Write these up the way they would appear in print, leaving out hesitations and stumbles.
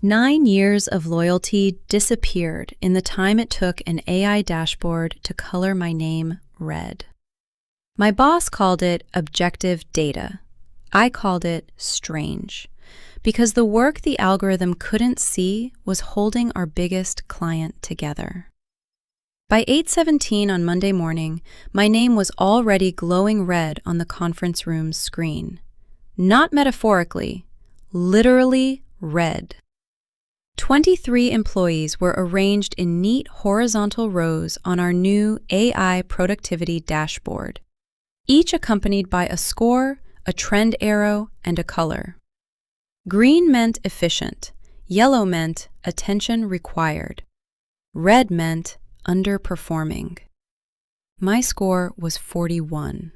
9 years of loyalty disappeared in the time it took an AI dashboard to color my name red. My boss called it objective data. I called it strange, because the work the algorithm couldn't see was holding our biggest client together. By 8:17 on Monday morning, my name was already glowing red on the conference room's screen. Not metaphorically, literally red. 23 employees were arranged in neat horizontal rows on our new AI productivity dashboard, each accompanied by a score, a trend arrow, and a color. Green meant efficient, yellow meant attention required, red meant underperforming. My score was 41.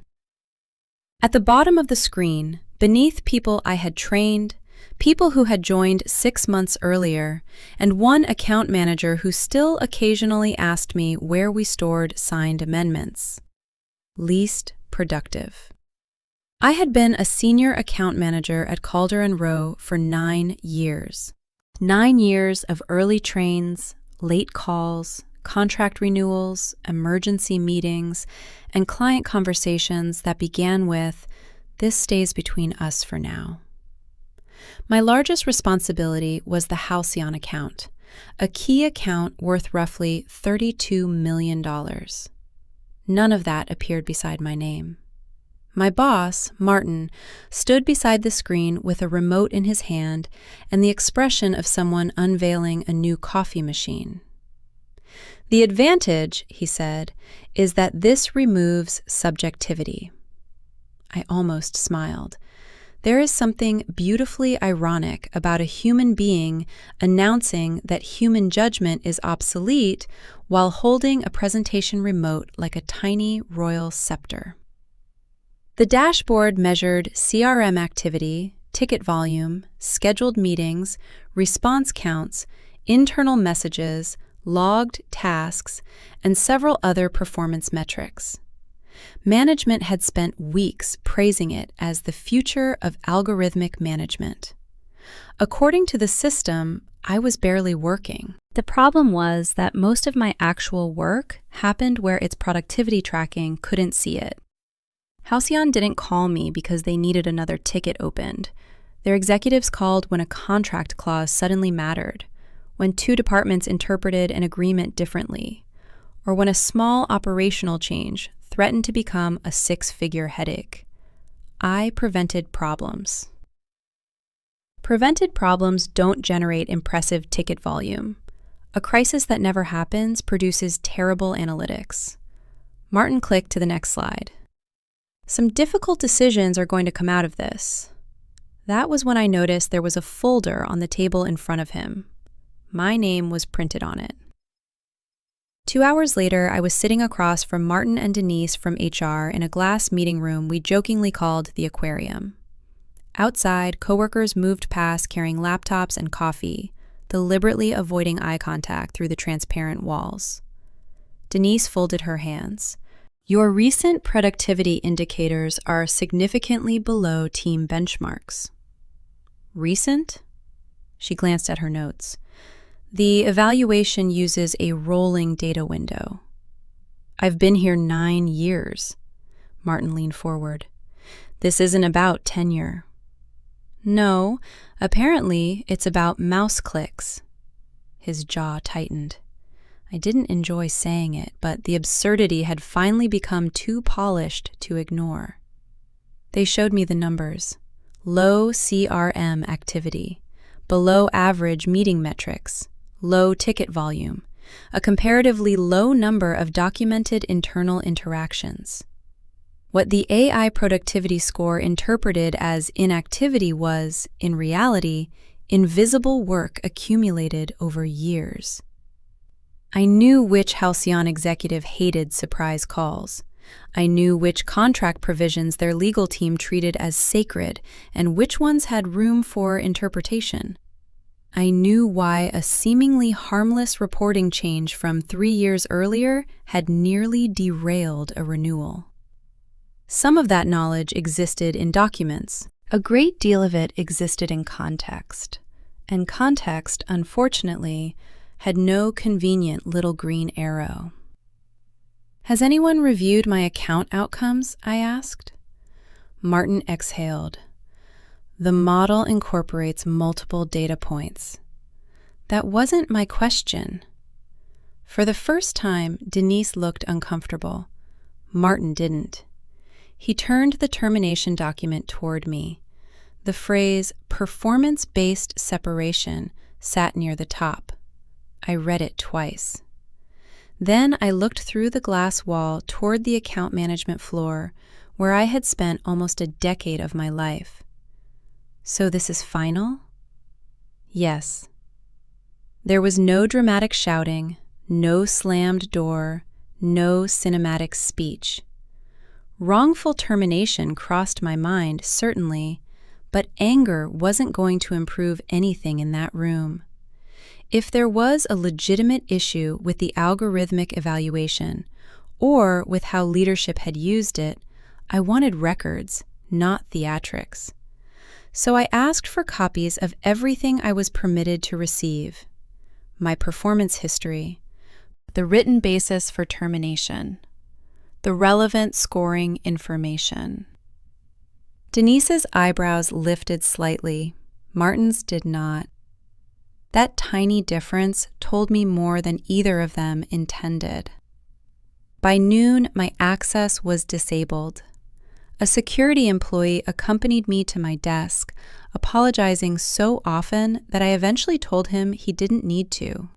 At the bottom of the screen, beneath people I had trained, people who had joined 6 months earlier, and one account manager who still occasionally asked me where we stored signed amendments. Least productive. I had been a senior account manager at Calder & Rowe for 9 years. 9 years of early trains, late calls, contract renewals, emergency meetings, and client conversations that began with, "This stays between us for now." My largest responsibility was the Halcyon account, a key account worth roughly $32 million. None of that appeared beside my name. My boss, Martin, stood beside the screen with a remote in his hand and the expression of someone unveiling a new coffee machine. "The advantage," he said, "is that this removes subjectivity." I almost smiled. There is something beautifully ironic about a human being announcing that human judgment is obsolete while holding a presentation remote like a tiny royal scepter. The dashboard measured CRM activity, ticket volume, scheduled meetings, response counts, internal messages, logged tasks, and several other performance metrics. Management had spent weeks praising it as the future of algorithmic management. According to the system, I was barely working. The problem was that most of my actual work happened where its productivity tracking couldn't see it. Halcyon didn't call me because they needed another ticket opened. Their executives called when a contract clause suddenly mattered, when 2 departments interpreted an agreement differently, or when a small operational change threatened to become a 6-figure headache. I prevented problems. Prevented problems don't generate impressive ticket volume. A crisis that never happens produces terrible analytics. Martin clicked to the next slide. Some difficult decisions are going to come out of this. That was when I noticed there was a folder on the table in front of him. My name was printed on it. 2 hours later, I was sitting across from Martin and Denise from HR in a glass meeting room we jokingly called the aquarium. Outside, coworkers moved past carrying laptops and coffee, deliberately avoiding eye contact through the transparent walls. Denise folded her hands. "Your recent productivity indicators are significantly below team benchmarks." "Recent?" She glanced at her notes. "The evaluation uses a rolling data window." "I've been here 9 years." Martin leaned forward. "This isn't about tenure." "No, apparently it's about mouse clicks." His jaw tightened. I didn't enjoy saying it, but the absurdity had finally become too polished to ignore. They showed me the numbers. Low CRM activity, below average meeting metrics, low ticket volume, a comparatively low number of documented internal interactions. What the AI productivity score interpreted as inactivity was, in reality, invisible work accumulated over years. I knew which Halcyon executive hated surprise calls. I knew which contract provisions their legal team treated as sacred and which ones had room for interpretation. I knew why a seemingly harmless reporting change from 3 years earlier had nearly derailed a renewal. Some of that knowledge existed in documents. A great deal of it existed in context. And context, unfortunately, had no convenient little green arrow. "Has anyone reviewed my account outcomes?" I asked. Martin exhaled. "The model incorporates multiple data points." That wasn't my question. For the first time, Denise looked uncomfortable. Martin didn't. He turned the termination document toward me. The phrase "performance-based separation" sat near the top. I read it twice. Then I looked through the glass wall toward the account management floor, where I had spent almost a decade of my life. "So this is final?" "Yes." There was no dramatic shouting, no slammed door, no cinematic speech. Wrongful termination crossed my mind, certainly, but anger wasn't going to improve anything in that room. If there was a legitimate issue with the algorithmic evaluation, or with how leadership had used it, I wanted records, not theatrics. So I asked for copies of everything I was permitted to receive: my performance history, the written basis for termination, the relevant scoring information. Denise's eyebrows lifted slightly. Martin's did not. That tiny difference told me more than either of them intended. By noon, my access was disabled. A security employee accompanied me to my desk, apologizing so often that I eventually told him he didn't need to.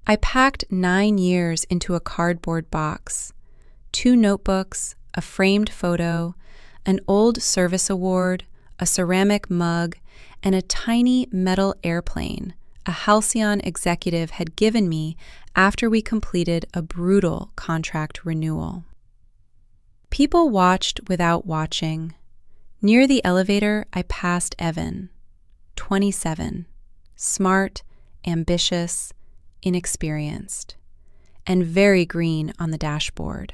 I packed 9 years into a cardboard box: 2 notebooks, a framed photo, an old service award, a ceramic mug, and a tiny metal airplane a Halcyon executive had given me after we completed a brutal contract renewal. People watched without watching. Near the elevator, I passed Evan, 27, smart, ambitious, inexperienced, and very green on the dashboard.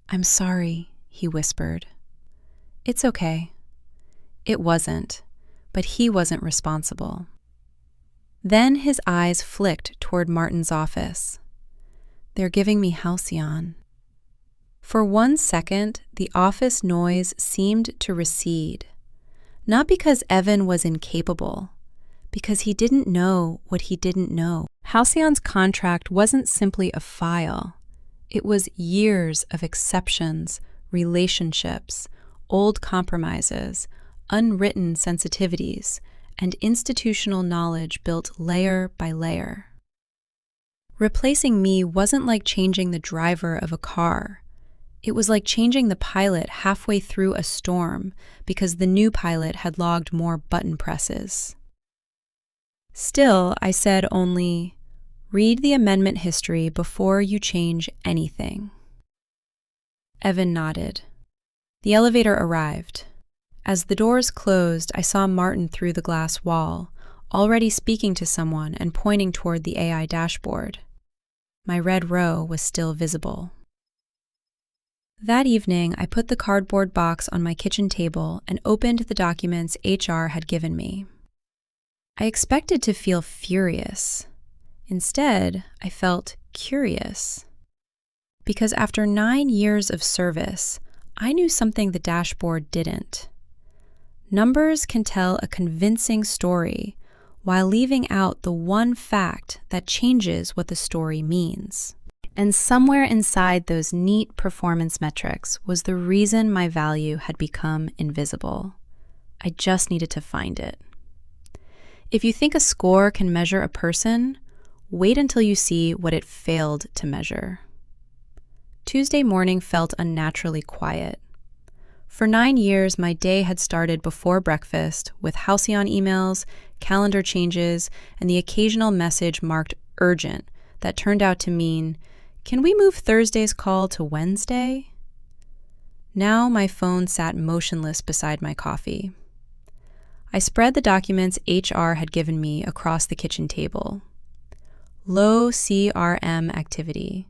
"I'm sorry," he whispered. "It's okay." It wasn't, but he wasn't responsible. Then his eyes flicked toward Martin's office. "They're giving me Halcyon." For 1 second, the office noise seemed to recede. Not because Evan was incapable, because he didn't know what he didn't know. Halcyon's contract wasn't simply a file. It was years of exceptions, relationships, old compromises, unwritten sensitivities, and institutional knowledge built layer by layer. Replacing me wasn't like changing the driver of a car. It was like changing the pilot halfway through a storm because the new pilot had logged more button presses. Still, I said only, "Read the amendment history before you change anything." Evan nodded. The elevator arrived. As the doors closed, I saw Martin through the glass wall, already speaking to someone and pointing toward the AI dashboard. My red row was still visible. That evening, I put the cardboard box on my kitchen table and opened the documents HR had given me. I expected to feel furious. Instead, I felt curious. Because after 9 years of service, I knew something the dashboard didn't. Numbers can tell a convincing story while leaving out the one fact that changes what the story means. And somewhere inside those neat performance metrics was the reason my value had become invisible. I just needed to find it. If you think a score can measure a person, wait until you see what it failed to measure. Tuesday morning felt unnaturally quiet. For 9 years, my day had started before breakfast with Halcyon emails, calendar changes, and the occasional message marked urgent that turned out to mean, "Can we move Thursday's call to Wednesday?" Now my phone sat motionless beside my coffee. I spread the documents HR had given me across the kitchen table. Low CRM activity,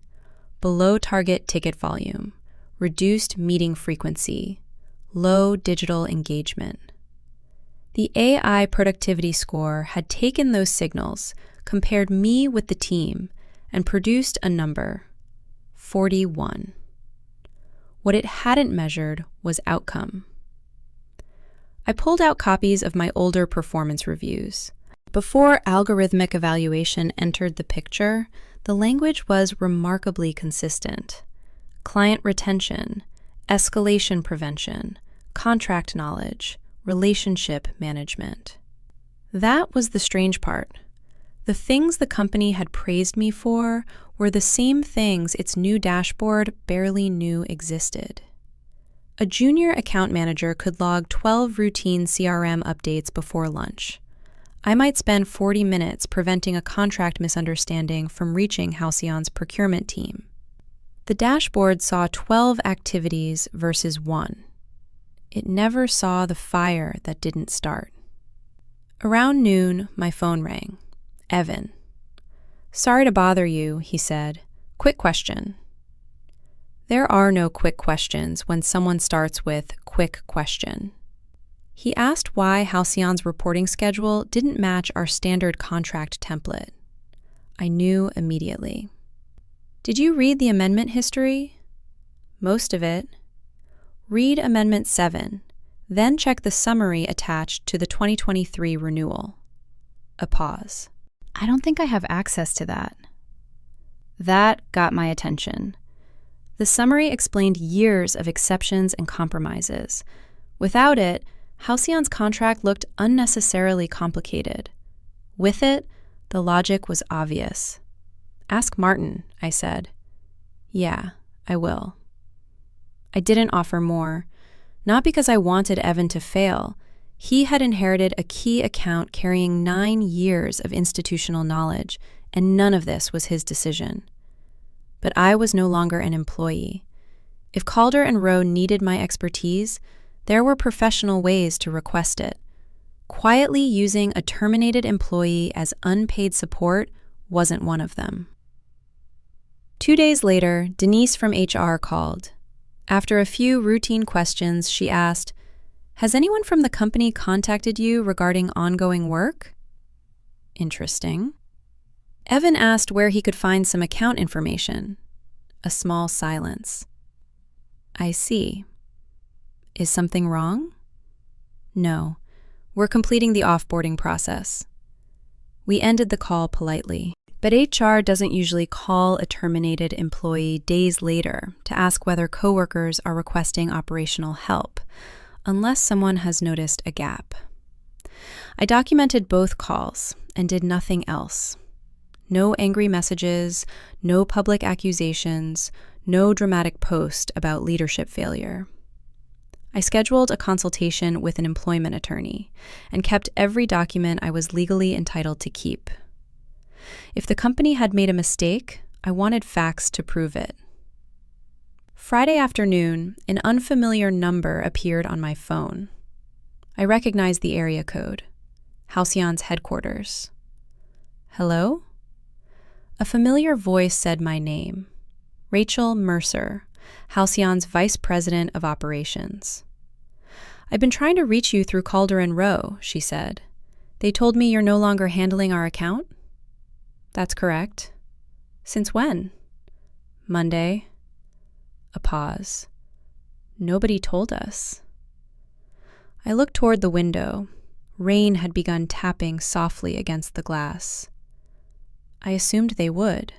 below target ticket volume, reduced meeting frequency, low digital engagement. The AI productivity score had taken those signals, compared me with the team, and produced a number: 41. What it hadn't measured was outcome. I pulled out copies of my older performance reviews. Before algorithmic evaluation entered the picture, the language was remarkably consistent. Client retention, escalation prevention, contract knowledge, relationship management. That was the strange part. The things the company had praised me for were the same things its new dashboard barely knew existed. A junior account manager could log 12 routine CRM updates before lunch. I might spend 40 minutes preventing a contract misunderstanding from reaching Halcyon's procurement team. The dashboard saw 12 activities versus 1. It never saw the fire that didn't start. Around noon, my phone rang. Evan. "Sorry to bother you," he said. "Quick question." There are no quick questions when someone starts with "quick question." He asked why Halcyon's reporting schedule didn't match our standard contract template. I knew immediately. "Did you read the amendment history?" "Most of it." "Read Amendment 7, then check the summary attached to the 2023 renewal." A pause. "I don't think I have access to that." That got my attention. The summary explained years of exceptions and compromises. Without it, Halcyon's contract looked unnecessarily complicated. With it, the logic was obvious. "Ask Martin," I said. "Yeah, I will." I didn't offer more, not because I wanted Evan to fail. He had inherited a key account carrying 9 years of institutional knowledge, and none of this was his decision. But I was no longer an employee. If Calder and Rowe needed my expertise, there were professional ways to request it. Quietly using a terminated employee as unpaid support wasn't one of them. 2 days later, Denise from HR called. After a few routine questions, she asked, "Has anyone from the company contacted you regarding ongoing work?" Interesting. Evan asked where he could find some account information. A small silence. I see. Is something wrong? No. We're completing the offboarding process. We ended the call politely. But HR doesn't usually call a terminated employee days later to ask whether coworkers are requesting operational help, unless someone has noticed a gap. I documented both calls and did nothing else. No angry messages, no public accusations, no dramatic post about leadership failure. I scheduled a consultation with an employment attorney and kept every document I was legally entitled to keep. If the company had made a mistake, I wanted facts to prove it. Friday afternoon, an unfamiliar number appeared on my phone. I recognized the area code. Halcyon's headquarters. "Hello?" A familiar voice said my name. Rachel Mercer, Halcyon's Vice President of Operations. "I've been trying to reach you through Calder and Rowe," she said. "They told me you're no longer handling our account?" "That's correct." "Since when?" "Monday." A pause. "Nobody told us." I looked toward the window. Rain had begun tapping softly against the glass. "I assumed they would."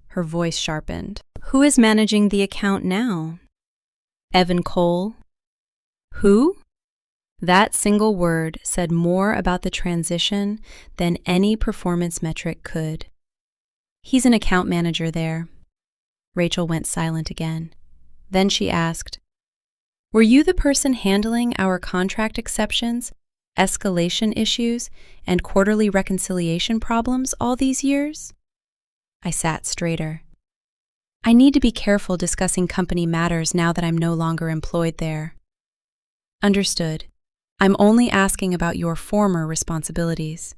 Her voice sharpened. "Who is managing the account now?" "Evan Cole." "Who?" That single word said more about the transition than any performance metric could. "He's an account manager there." Rachel went silent again. Then she asked, "Were you the person handling our contract exceptions, escalation issues, and quarterly reconciliation problems all these years?" I sat straighter. "I need to be careful discussing company matters now that I'm no longer employed there." "Understood. I'm only asking about your former responsibilities."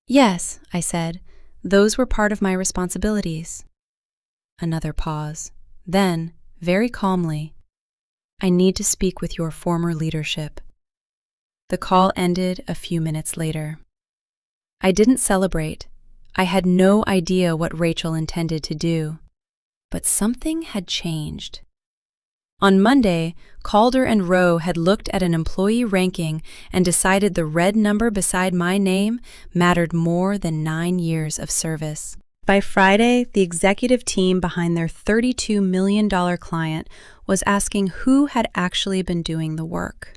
"Yes," I said, "those were part of my responsibilities." Another pause. Then, very calmly, "I need to speak with your former leadership." The call ended a few minutes later. I didn't celebrate. I had no idea what Rachel intended to do. But something had changed. On Monday, Calder and Rowe had looked at an employee ranking and decided the red number beside my name mattered more than 9 years of service. By Friday, the executive team behind their $32 million client was asking who had actually been doing the work.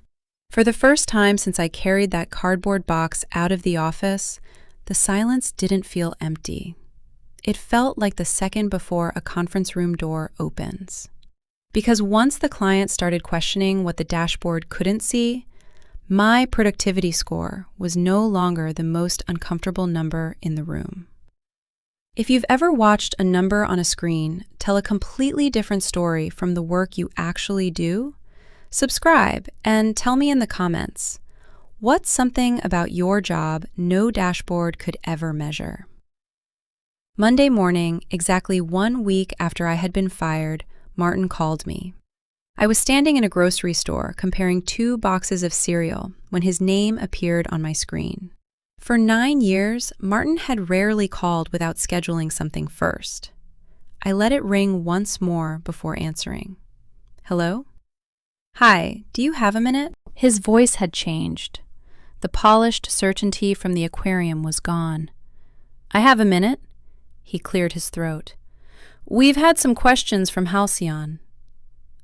For the first time since I carried that cardboard box out of the office, the silence didn't feel empty. It felt like the second before a conference room door opens. Because once the client started questioning what the dashboard couldn't see, my productivity score was no longer the most uncomfortable number in the room. If you've ever watched a number on a screen tell a completely different story from the work you actually do, subscribe and tell me in the comments, what's something about your job no dashboard could ever measure? Monday morning, exactly 1 week after I had been fired, Martin called me. I was standing in a grocery store comparing 2 boxes of cereal when his name appeared on my screen. For 9 years, Martin had rarely called without scheduling something first. I let it ring once more before answering. Hello? Hi, do you have a minute? His voice had changed. The polished certainty from the aquarium was gone. I have a minute. He cleared his throat. We've had some questions from Halcyon.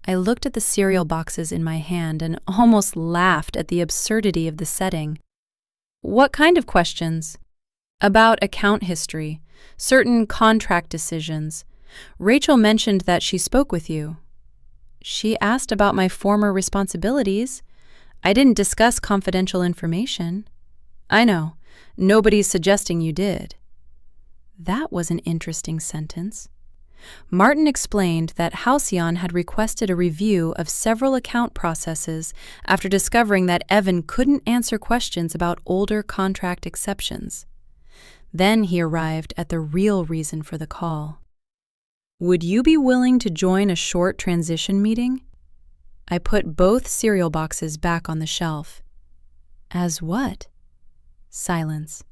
I looked at the cereal boxes in my hand and almost laughed at the absurdity of the setting. What kind of questions? About account history, certain contract decisions. Rachel mentioned that she spoke with you. She asked about my former responsibilities. I didn't discuss confidential information. I know. Nobody's suggesting you did. That was an interesting sentence. Martin explained that Halcyon had requested a review of several account processes after discovering that Evan couldn't answer questions about older contract exceptions. Then he arrived at the real reason for the call. Would you be willing to join a short transition meeting? I put both cereal boxes back on the shelf. As what? Silence.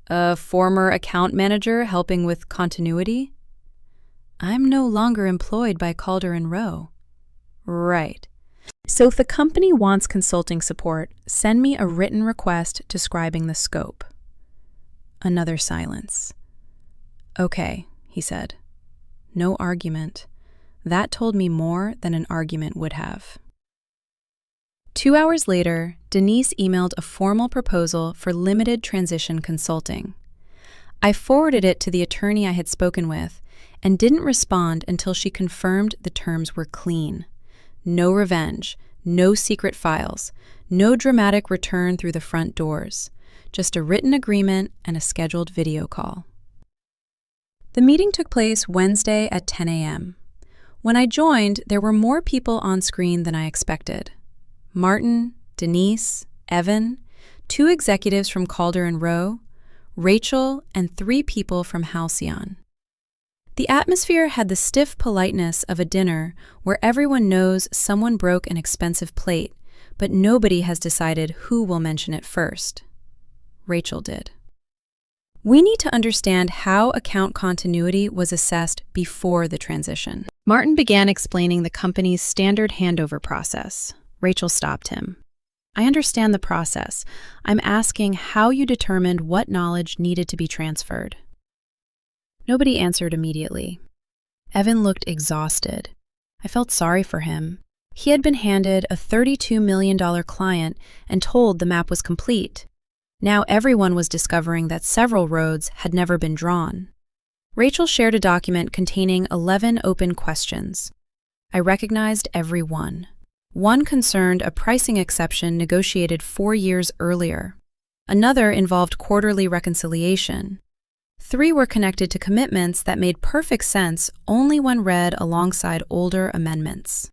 A former account manager helping with continuity? I'm no longer employed by Calder and Rowe. Right. So if the company wants consulting support, send me a written request describing the scope. Another silence. Okay, he said. No argument. That told me more than an argument would have. 2 hours later, Denise emailed a formal proposal for limited transition consulting. I forwarded it to the attorney I had spoken with and didn't respond until she confirmed the terms were clean. No revenge, no secret files, no dramatic return through the front doors, just a written agreement and a scheduled video call. The meeting took place Wednesday at 10 a.m. When I joined, there were more people on screen than I expected. Martin, Denise, Evan, 2 executives from Calder and Rowe, Rachel, and 3 people from Halcyon. The atmosphere had the stiff politeness of a dinner where everyone knows someone broke an expensive plate, but nobody has decided who will mention it first. Rachel did. We need to understand how account continuity was assessed before the transition. Martin began explaining the company's standard handover process. Rachel stopped him. I understand the process. I'm asking how you determined what knowledge needed to be transferred. Nobody answered immediately. Evan looked exhausted. I felt sorry for him. He had been handed a $32 million client and told the map was complete. Now everyone was discovering that several roads had never been drawn. Rachel shared a document containing 11 open questions. I recognized every one. One concerned a pricing exception negotiated 4 years earlier. Another involved quarterly reconciliation. 3 were connected to commitments that made perfect sense only when read alongside older amendments.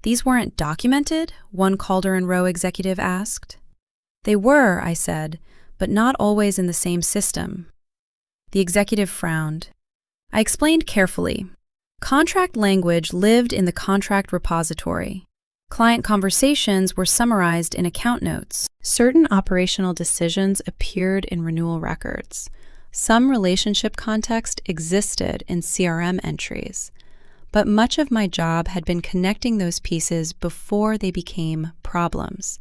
These weren't documented? One Calder and Rowe executive asked. They were, I said, but not always in the same system. The executive frowned. I explained carefully. Contract language lived in the contract repository. Client conversations were summarized in account notes. Certain operational decisions appeared in renewal records. Some relationship context existed in CRM entries. But much of my job had been connecting those pieces before they became problems.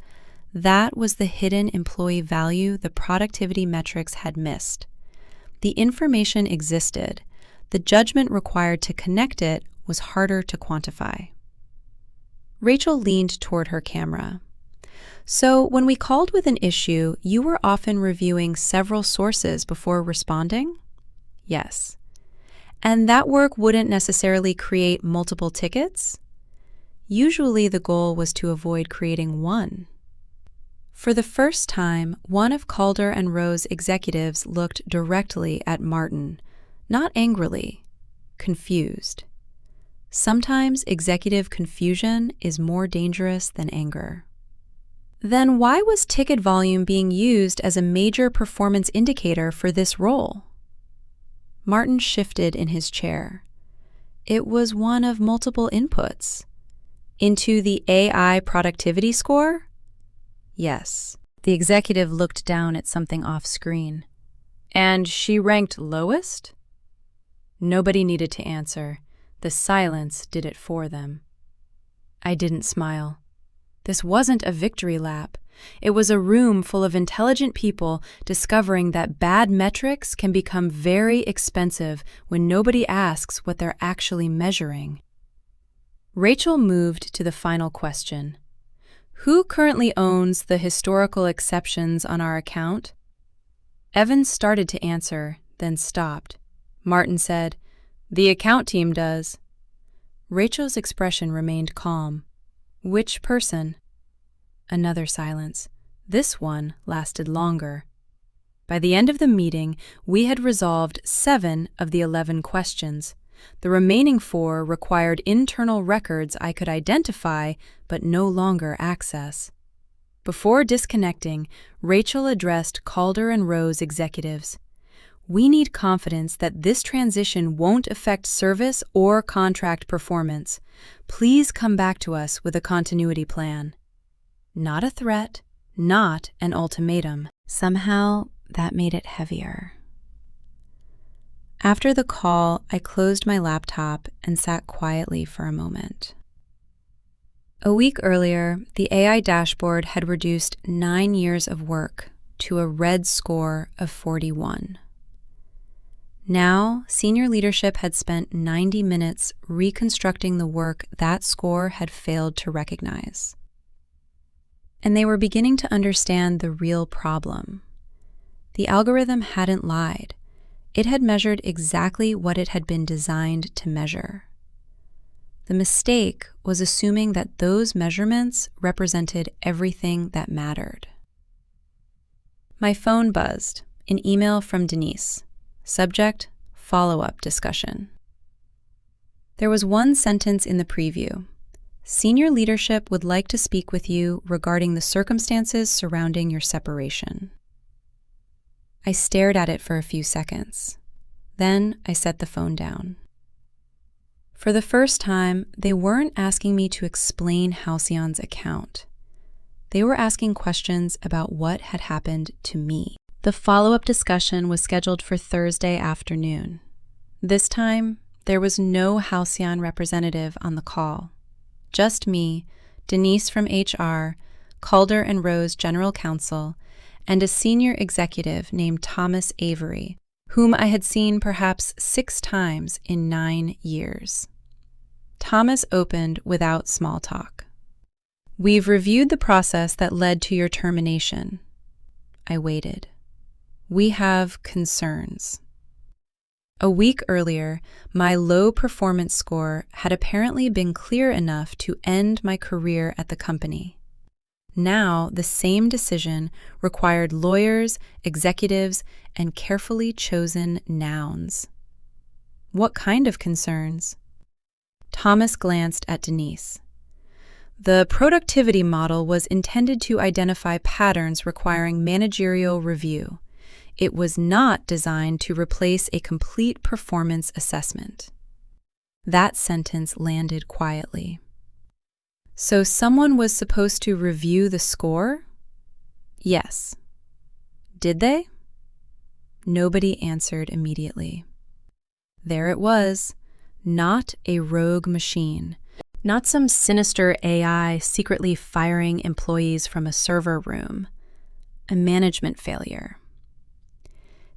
That was the hidden employee value the productivity metrics had missed. The information existed. The judgment required to connect it was harder to quantify. Rachel leaned toward her camera. So, when we called with an issue, you were often reviewing several sources before responding? Yes. And that work wouldn't necessarily create multiple tickets? Usually the goal was to avoid creating one. For the first time, one of Calder and Rowe's executives looked directly at Martin, not angrily, confused. Sometimes executive confusion is more dangerous than anger. Then why was ticket volume being used as a major performance indicator for this role? Martin shifted in his chair. It was one of multiple inputs. Into the AI productivity score? Yes. The executive looked down at something off-screen. And she ranked lowest? Nobody needed to answer. The silence did it for them. I didn't smile. This wasn't a victory lap. It was a room full of intelligent people discovering that bad metrics can become very expensive when nobody asks what they're actually measuring. Rachel moved to the final question. Who currently owns the historical exceptions on our account? Evans started to answer, then stopped. Martin said, "The account team does." Rachel's expression remained calm. Which person? Another silence. This one lasted longer. By the end of the meeting, we had resolved 7 of the 11 questions. The remaining 4 required internal records I could identify but no longer access. Before disconnecting, Rachel addressed Calder and Rowe's executives. We need confidence that this transition won't affect service or contract performance. Please come back to us with a continuity plan. Not a threat, not an ultimatum. Somehow, that made it heavier. After the call, I closed my laptop and sat quietly for a moment. A week earlier, the AI dashboard had reduced 9 years of work to a red score of 41. Now, senior leadership had spent 90 minutes reconstructing the work that score had failed to recognize. And they were beginning to understand the real problem. The algorithm hadn't lied. It had measured exactly what it had been designed to measure. The mistake was assuming that those measurements represented everything that mattered. My phone buzzed, an email from Denise. Subject, follow-up discussion. There was one sentence in the preview. Senior leadership would like to speak with you regarding the circumstances surrounding your separation. I stared at it for a few seconds. Then I set the phone down. For the first time, they weren't asking me to explain Halcyon's account. They were asking questions about what had happened to me. The follow-up discussion was scheduled for Thursday afternoon. This time, there was no Halcyon representative on the call. Just me, Denise from HR, Calder and Rowe's general counsel, and a senior executive named Thomas Avery, whom I had seen perhaps 6 times in 9 years. Thomas opened without small talk. We've reviewed the process that led to your termination. I waited. We have concerns. A week earlier, my low performance score had apparently been clear enough to end my career at the company. Now, the same decision required lawyers, executives, and carefully chosen nouns. What kind of concerns? Thomas glanced at Denise. The productivity model was intended to identify patterns requiring managerial review. It was not designed to replace a complete performance assessment. That sentence landed quietly. So someone was supposed to review the score? Yes. Did they? Nobody answered immediately. There it was, not a rogue machine, not some sinister AI secretly firing employees from a server room, a management failure.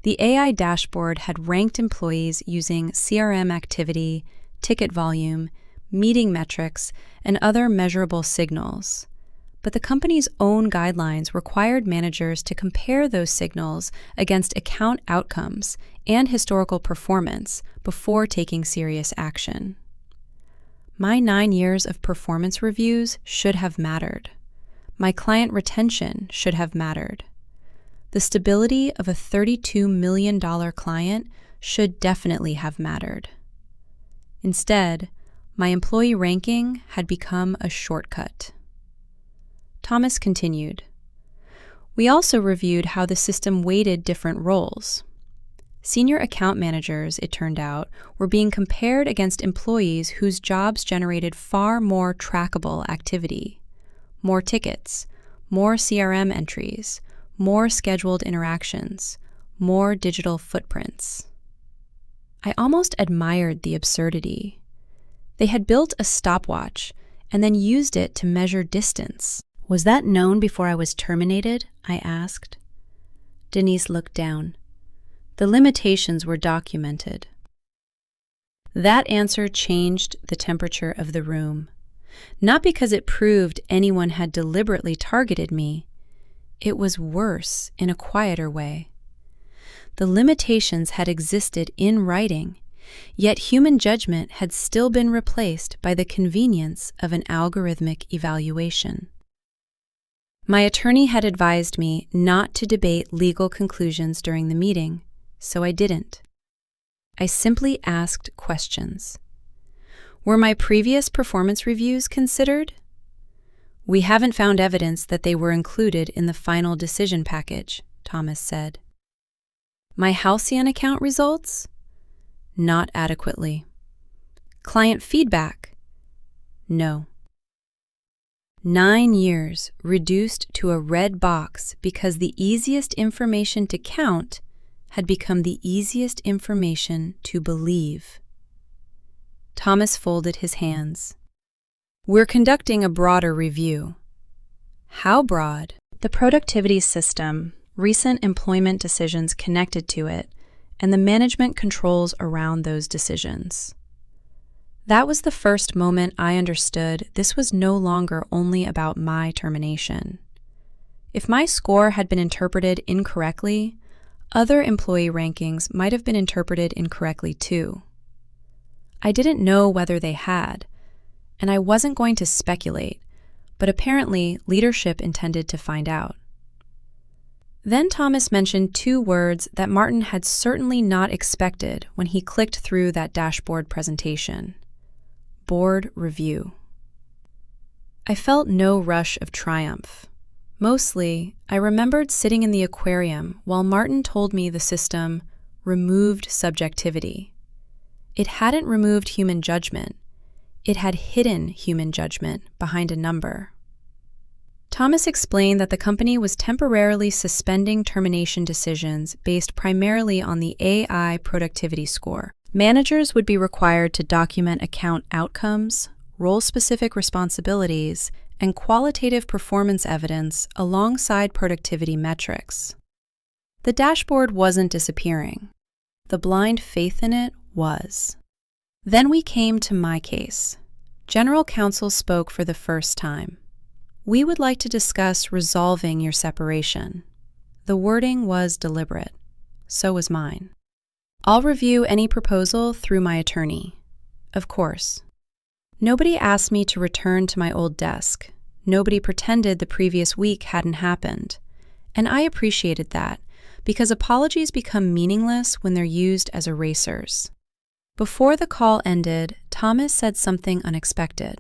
The AI dashboard had ranked employees using CRM activity, ticket volume, meeting metrics, and other measurable signals. But the company's own guidelines required managers to compare those signals against account outcomes and historical performance before taking serious action. My 9 years of performance reviews should have mattered. My client retention should have mattered. The stability of a $32 million client should definitely have mattered. Instead, my employee ranking had become a shortcut. Thomas continued. We also reviewed how the system weighted different roles. Senior account managers, it turned out, were being compared against employees whose jobs generated far more trackable activity, more tickets, more CRM entries, more scheduled interactions, more digital footprints. I almost admired the absurdity. They had built a stopwatch and then used it to measure distance. Was that known before I was terminated? I asked. Denise looked down. The limitations were documented. That answer changed the temperature of the room. Not because it proved anyone had deliberately targeted me. It was worse in a quieter way. The limitations had existed in writing, yet human judgment had still been replaced by the convenience of an algorithmic evaluation. My attorney had advised me not to debate legal conclusions during the meeting, so I didn't. I simply asked questions. Were my previous performance reviews considered? We haven't found evidence that they were included in the final decision package, Thomas said. My Halcyon account results? Not adequately. Client feedback? No. 9 years reduced to a red box because the easiest information to count had become the easiest information to believe. Thomas folded his hands. We're conducting a broader review. How broad? The productivity system, recent employment decisions connected to it, and the management controls around those decisions. That was the first moment I understood this was no longer only about my termination. If my score had been interpreted incorrectly, other employee rankings might have been interpreted incorrectly too. I didn't know whether they had, and I wasn't going to speculate, but apparently leadership intended to find out. Then Thomas mentioned 2 words that Martin had certainly not expected when he clicked through that dashboard presentation. Board review. I felt no rush of triumph. Mostly, I remembered sitting in the aquarium while Martin told me the system removed subjectivity. It hadn't removed human judgment. It had hidden human judgment behind a number. Thomas explained that the company was temporarily suspending termination decisions based primarily on the AI productivity score. Managers would be required to document account outcomes, role-specific responsibilities, and qualitative performance evidence alongside productivity metrics. The dashboard wasn't disappearing. The blind faith in it was. Then we came to my case. General counsel spoke for the first time. We would like to discuss resolving your separation. The wording was deliberate. So was mine. I'll review any proposal through my attorney. Of course. Nobody asked me to return to my old desk. Nobody pretended the previous week hadn't happened. And I appreciated that, because apologies become meaningless when they're used as erasers. Before the call ended, Thomas said something unexpected.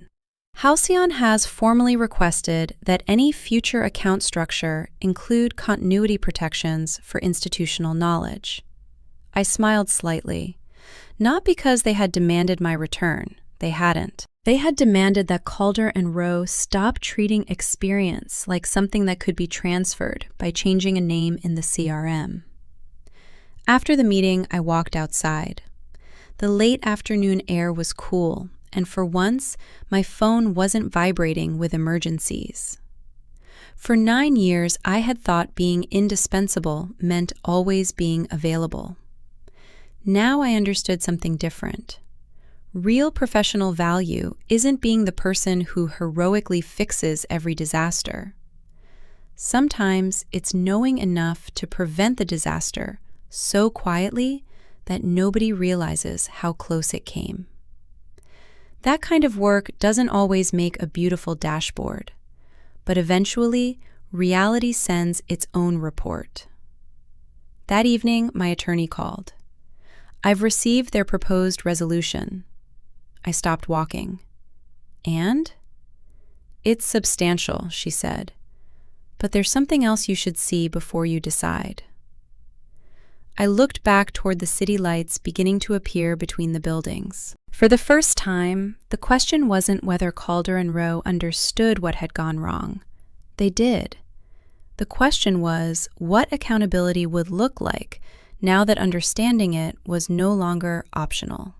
Halcyon has formally requested that any future account structure include continuity protections for institutional knowledge. I smiled slightly, not because they had demanded my return. they hadn't. They had demanded that Calder and Rowe stop treating experience like something that could be transferred by changing a name in the CRM. After the meeting, I walked outside. The late afternoon air was cool, and for once, my phone wasn't vibrating with emergencies. For 9 years, I had thought being indispensable meant always being available. Now I understood something different. Real professional value isn't being the person who heroically fixes every disaster. Sometimes it's knowing enough to prevent the disaster so quietly that nobody realizes how close it came. That kind of work doesn't always make a beautiful dashboard, but eventually, reality sends its own report. That evening, my attorney called. "I've received their proposed resolution." I stopped walking. "And?" "It's substantial," she said, "but there's something else you should see before you decide." I looked back toward the city lights beginning to appear between the buildings. For the first time, the question wasn't whether Calder and Rowe understood what had gone wrong. They did. The question was what accountability would look like now that understanding it was no longer optional.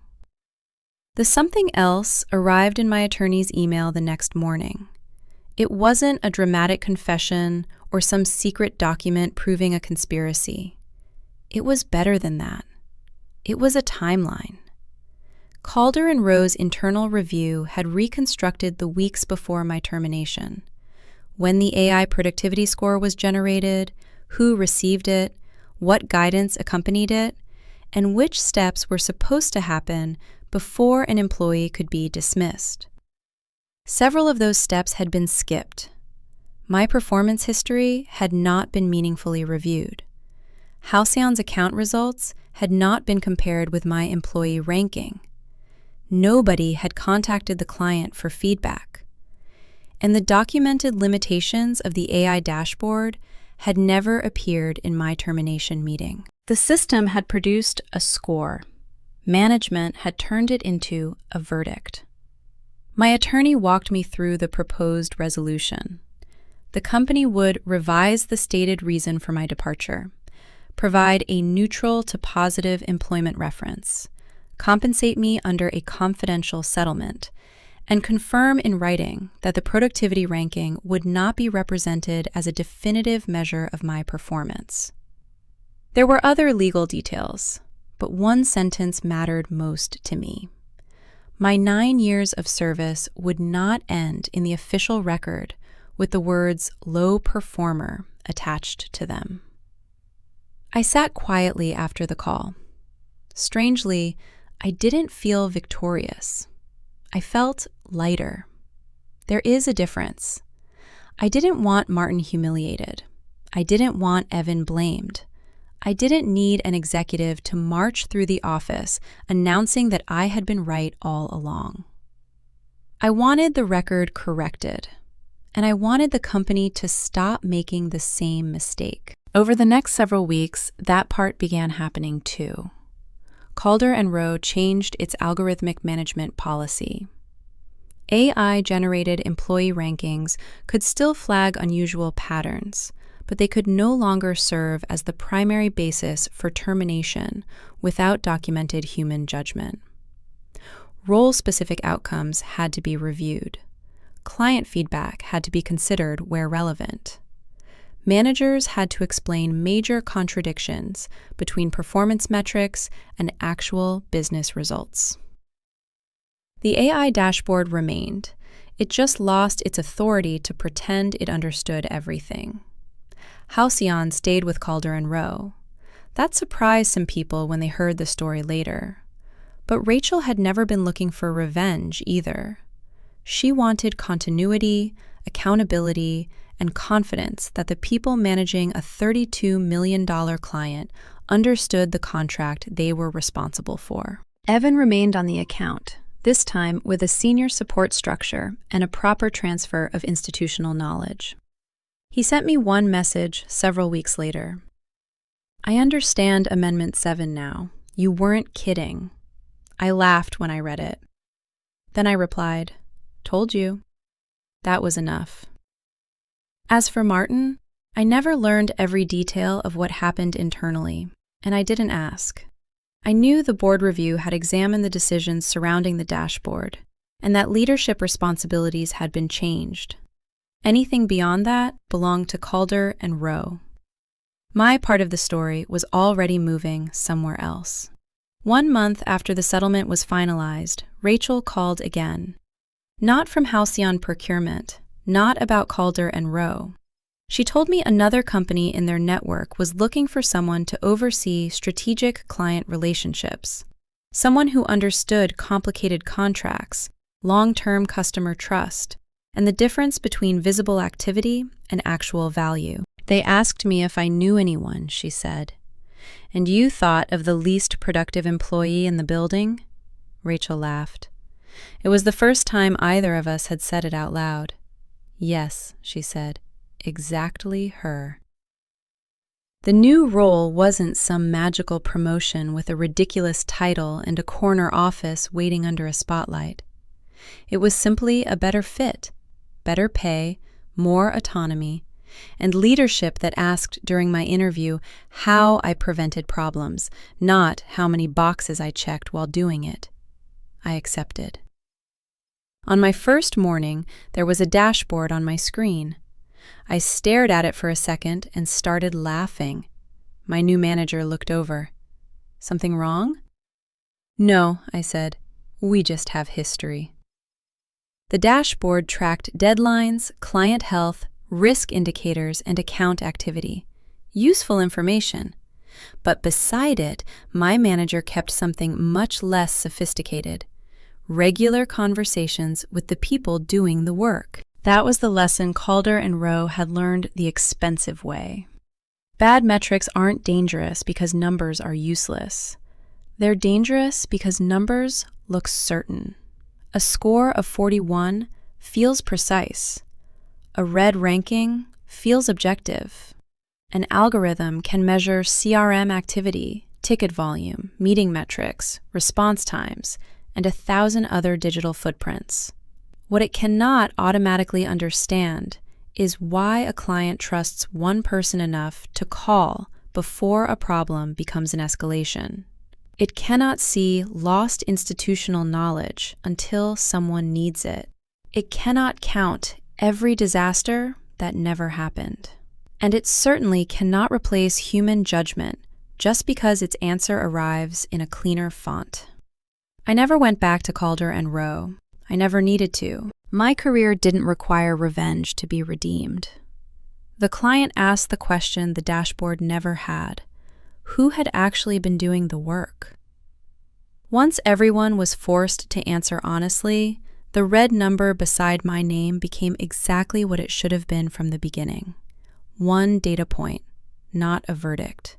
The something else arrived in my attorney's email the next morning. It wasn't a dramatic confession or some secret document proving a conspiracy. It was better than that. It was a timeline. Calder and Rowe's internal review had reconstructed the weeks before my termination. When the AI productivity score was generated, who received it, what guidance accompanied it, and which steps were supposed to happen before an employee could be dismissed. Several of those steps had been skipped. My performance history had not been meaningfully reviewed. Halcyon's account results had not been compared with my employee ranking. Nobody had contacted the client for feedback. And the documented limitations of the AI dashboard had never appeared in my termination meeting. The system had produced a score. Management had turned it into a verdict. My attorney walked me through the proposed resolution. The company would revise the stated reason for my departure, provide a neutral to positive employment reference, compensate me under a confidential settlement, and confirm in writing that the productivity ranking would not be represented as a definitive measure of my performance. There were other legal details, but one sentence mattered most to me. My 9 years of service would not end in the official record with the words "low performer" attached to them. I sat quietly after the call. Strangely, I didn't feel victorious. I felt lighter. There is a difference. I didn't want Martin humiliated. I didn't want Evan blamed. I didn't need an executive to march through the office announcing that I had been right all along. I wanted the record corrected, and I wanted the company to stop making the same mistake. Over the next several weeks, that part began happening too. Calder and Rowe changed its algorithmic management policy. AI-generated employee rankings could still flag unusual patterns, but they could no longer serve as the primary basis for termination without documented human judgment. Role-specific outcomes had to be reviewed. Client feedback had to be considered where relevant. Managers had to explain major contradictions between performance metrics and actual business results. The AI dashboard remained. It just lost its authority to pretend it understood everything. Halcyon stayed with Calder and Rowe. That surprised some people when they heard the story later. But Rachel had never been looking for revenge either. She wanted continuity, accountability, and confidence that the people managing a $32 million client understood the contract they were responsible for. Evan remained on the account, this time with a senior support structure and a proper transfer of institutional knowledge. He sent me one message several weeks later. "I understand Amendment 7 now. You weren't kidding." I laughed when I read it. Then I replied, "Told you." That was enough. As for Martin, I never learned every detail of what happened internally, and I didn't ask. I knew the board review had examined the decisions surrounding the dashboard, and that leadership responsibilities had been changed. Anything beyond that belonged to Calder and Rowe. My part of the story was already moving somewhere else. 1 month after the settlement was finalized, Rachel called again. Not from Halcyon Procurement, not about Calder and Rowe. She told me another company in their network was looking for someone to oversee strategic client relationships, someone who understood complicated contracts, long-term customer trust, and the difference between visible activity and actual value. They asked me if I knew anyone, she said. "And you thought of the least productive employee in the building?" Rachel laughed. It was the first time either of us had said it out loud. "Yes," she said. Exactly her. The new role wasn't some magical promotion with a ridiculous title and a corner office waiting under a spotlight. It was simply a better fit, better pay, more autonomy, and leadership that asked during my interview how I prevented problems, not how many boxes I checked while doing it. I accepted. On my first morning, there was a dashboard on my screen. I stared at it for a second and started laughing. My new manager looked over. "Something wrong?" "No," I said. "We just have history." The dashboard tracked deadlines, client health, risk indicators, and account activity. Useful information. But beside it, my manager kept something much less sophisticated. Regular conversations with the people doing the work. That was the lesson Calder and Rowe had learned the expensive way. Bad metrics aren't dangerous because numbers are useless. They're dangerous because numbers look certain. A score of 41 feels precise. A red ranking feels objective. An algorithm can measure CRM activity, ticket volume, meeting metrics, response times, and 1,000 other digital footprints. What it cannot automatically understand is why a client trusts one person enough to call before a problem becomes an escalation. It cannot see lost institutional knowledge until someone needs it. It cannot count every disaster that never happened. And it certainly cannot replace human judgment just because its answer arrives in a cleaner font. I never went back to Calder and Rowe. I never needed to. My career didn't require revenge to be redeemed. The client asked the question the dashboard never had. Who had actually been doing the work? Once everyone was forced to answer honestly, the red number beside my name became exactly what it should have been from the beginning. One data point, not a verdict.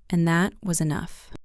And that was enough.